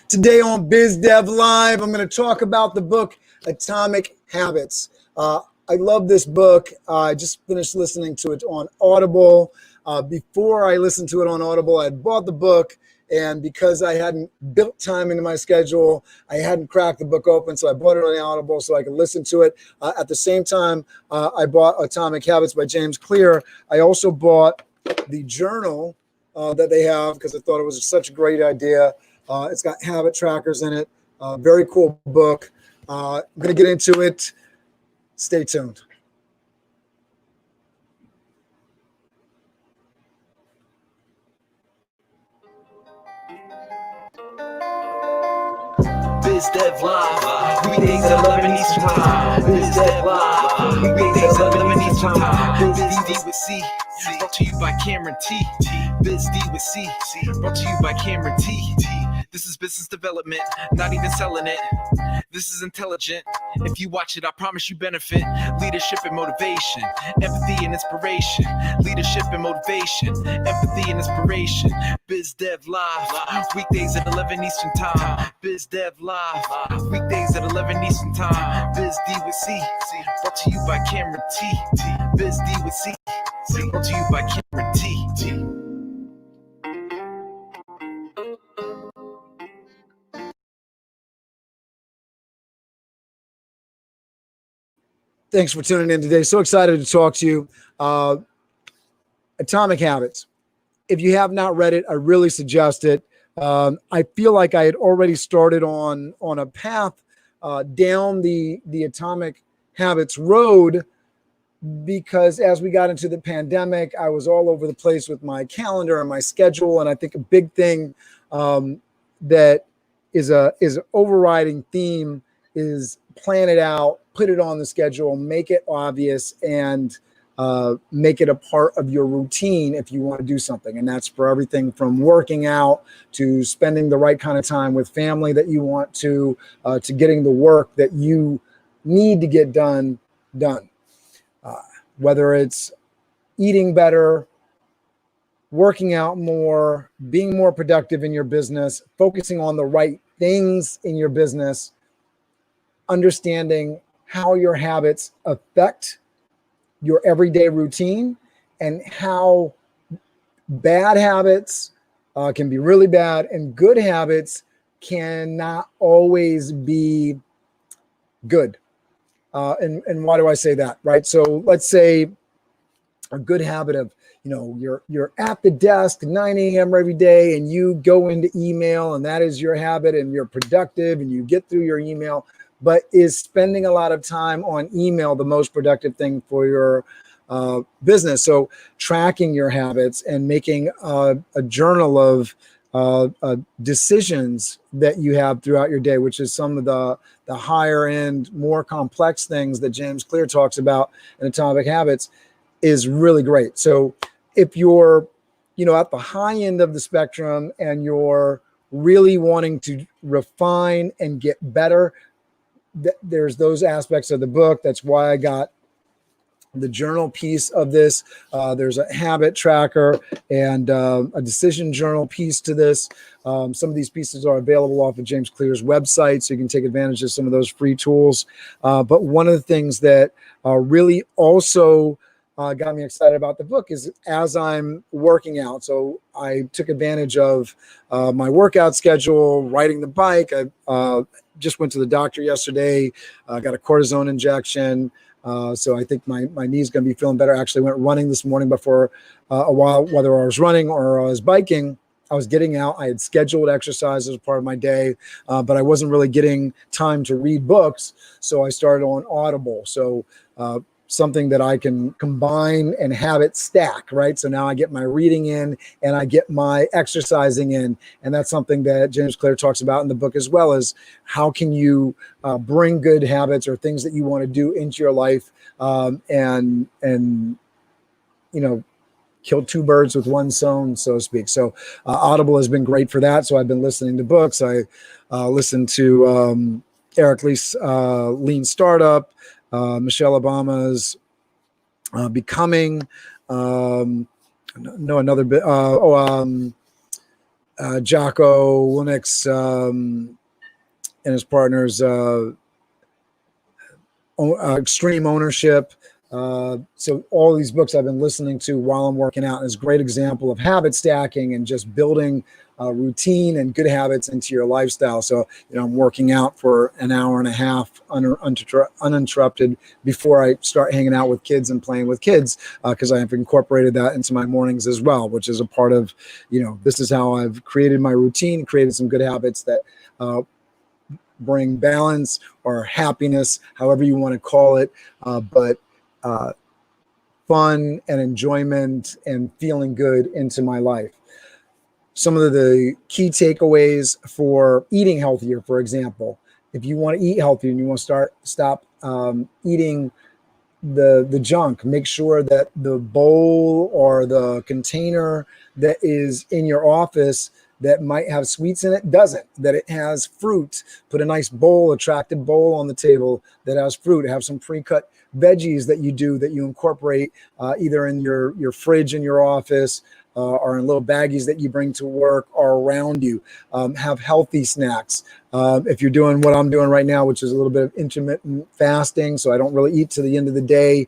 Today on Biz Dev Live, I'm going to talk about the book Atomic Habits. I love this book. I just finished listening to it on Audible. Before I listened to it on Audible, I had bought the book, and because I hadn't built time into my schedule, I hadn't cracked the book open, so I bought it on Audible so I could listen to it. At the same time, I bought Atomic Habits by James Clear. I also bought the journal that they have because I thought it was such a great idea. It's got habit trackers in it. Very cool book. I'm going to get into it. Stay tuned. Biz Dev Live, weekdays at 11 Eastern Time. Biz Dev Live, weekdays at 11 Eastern Time. Biz D with C, brought to you by Cameron T. Biz D with C, brought to you by Cameron T. This is business development, not even selling it. This is intelligent. If you watch it, I promise you benefit. Leadership and motivation, empathy and inspiration. Leadership and motivation, empathy and inspiration. Biz Dev Live, weekdays at 11 Eastern Time. Biz Dev Live, weekdays at 11 Eastern Time. Biz D with C, brought to you by Cameron T. Biz D with C, brought to you by Cameron T. Thanks for tuning in today. So excited to talk to you. Atomic Habits. If you have not read it, I really suggest it. I feel like I had already started on a path down the Atomic Habits road because as we got into the pandemic, I was all over the place with my calendar and my schedule. And I think a big thing that is an overriding theme is plan it out, put it on the schedule, make it obvious, and make it a part of your routine if you want to do something. And that's for everything from working out to spending the right kind of time with family that you want to getting the work that you need to get done. Whether it's eating better, working out more, being more productive in your business, focusing on the right things in your business, understanding how your habits affect your everyday routine and how bad habits can be really bad and good habits cannot always be good. And why do I say that, right? So let's say a good habit of, you're at the desk 9 a.m. every day and you go into email and that is your habit and you're productive and you get through your email. But is spending a lot of time on email the most productive thing for your business? So tracking your habits and making a journal of decisions that you have throughout your day, which is some of the higher end, more complex things that James Clear talks about in Atomic Habits, is really great. So if you're, at the high end of the spectrum and you're really wanting to refine and get better, there's those aspects of the book. That's why I got the journal piece of this. There's a habit tracker and a decision journal piece to this. Some of these pieces are available off of James Clear's website, so you can take advantage of some of those free tools. But one of the things that really also got me excited about the book is as I'm working out. So I took advantage of my workout schedule, riding the bike. I just went to the doctor yesterday, got a cortisone injection. So I think my knee's going to be feeling better. I actually went running this morning, but for a while, whether I was running or I was biking, I was getting out. I had scheduled exercise as part of my day, but I wasn't really getting time to read books. So I started on Audible. So something that I can combine and have it stack, right? So now I get my reading in and I get my exercising in. And that's something that James Clear talks about in the book as well, as how can you bring good habits or things that you want to do into your life and kill two birds with one stone, so to speak. So Audible has been great for that. So I've been listening to books. I listened to Eric Lee's Lean Startup, Michelle Obama's Becoming, another bit. Jocko Willnick's and his partners, Extreme Ownership. So all these books I've been listening to while I'm working out is a great example of habit stacking and just building routine and good habits into your lifestyle. So, I'm working out for an hour and a half uninterrupted before I start hanging out with kids and playing with kids, because I have incorporated that into my mornings as well, which is a part of, this is how I've created my routine, created some good habits that bring balance or happiness, however you want to call it, but fun and enjoyment and feeling good into my life. Some of the key takeaways for eating healthier, for example, if you want to eat healthier and you want to stop eating the junk, make sure that the bowl or the container that is in your office that might have sweets in it doesn't, that it has fruit. Put a nice bowl, attractive bowl on the table that has fruit. Have some pre-cut veggies that you incorporate either in your fridge in your office or in little baggies that you bring to work or around you. Have healthy snacks. If you're doing what I'm doing right now, which is a little bit of intermittent fasting, so I don't really eat to the end of the day,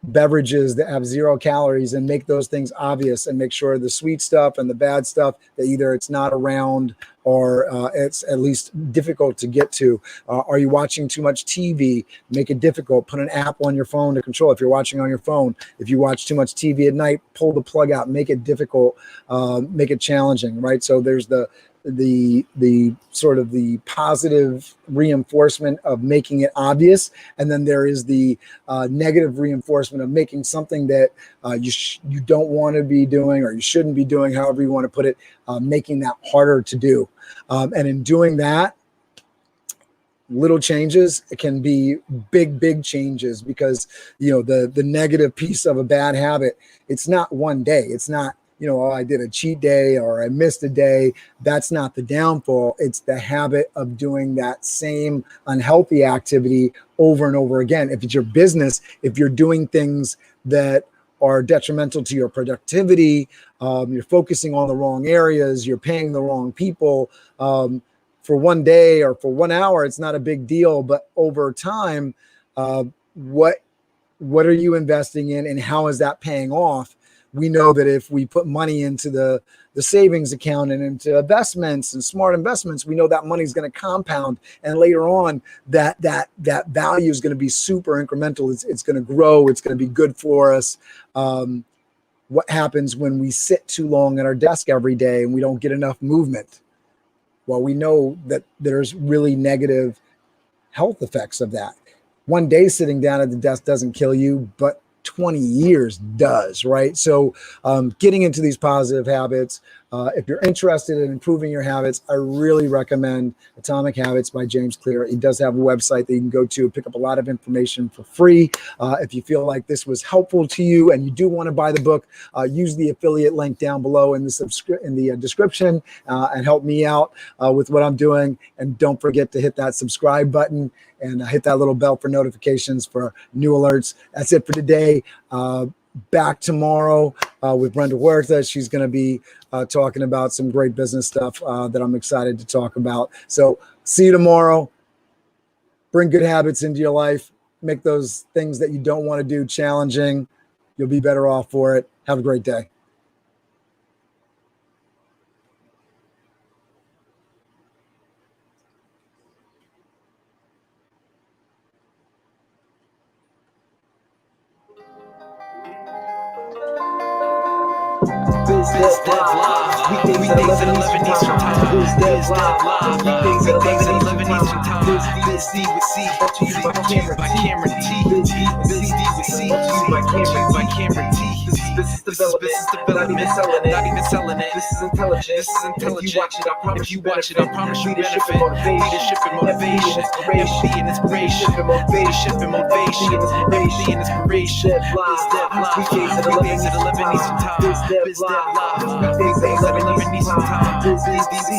beverages that have 0 calories, and make those things obvious, and make sure the sweet stuff and the bad stuff that either it's not around or it's at least difficult to get to. Are you watching too much TV? Make it difficult. Put an app on your phone to control if you're watching on your phone. If you watch too much TV at night, pull the plug out, make it difficult, make it challenging, right? So there's the sort of the positive reinforcement of making it obvious, and then there is the negative reinforcement of making something that you don't want to be doing or you shouldn't be doing, however you want to put it, making that harder to do. And in doing that, little changes, it can be big changes, because the negative piece of a bad habit, it's not one day. It's not, oh, I did a cheat day or I missed a day. That's not the downfall. It's the habit of doing that same unhealthy activity over and over again. If it's your business, if you're doing things that are detrimental to your productivity, you're focusing on the wrong areas, you're paying the wrong people, for one day or for 1 hour, it's not a big deal. But over time, what are you investing in, and how is that paying off? We know that if we put money into the savings account and into investments and smart investments, we know that money is going to compound, and later on that value is going to be super incremental. It's going to grow. It's going to be good for us. What happens when we sit too long at our desk every day and we don't get enough movement? Well, we know that there's really negative health effects of that. One day sitting down at the desk doesn't kill you, but 20 years does, right? So getting into these positive habits, if you're interested in improving your habits, I really recommend Atomic Habits by James Clear. He does have a website that you can go to, pick up a lot of information for free. If you feel like this was helpful to you and you do want to buy the book, use the affiliate link down below in the description and help me out with what I'm doing. And don't forget to hit that subscribe button and hit that little bell for notifications for new alerts. That's it for today. Back tomorrow with Brenda Huerta. She's going to be talking about some great business stuff that I'm excited to talk about. So see you tomorrow. Bring good habits into your life. Make those things that you don't want to do challenging. You'll be better off for it. Have a great day. Biz Dev Live. Weekdays at 11 Eastern Time. Biz Dev Live. Weekdays at 11 Eastern Time. Biz D with C. Brought to you by Cameron T. Biz D with C. Brought to you by Cameron T. This is development. Not even selling it. This is intelligent. If you watch it, I promise you benefit. Leadership and motivation. Empathy and inspiration. Leadership and motivation. Empathy and inspiration. Biz Dev Live. Weekdays at 11 Eastern Time. Biz Dev Live. Weekdays at 11 Eastern Time. Biz D with C.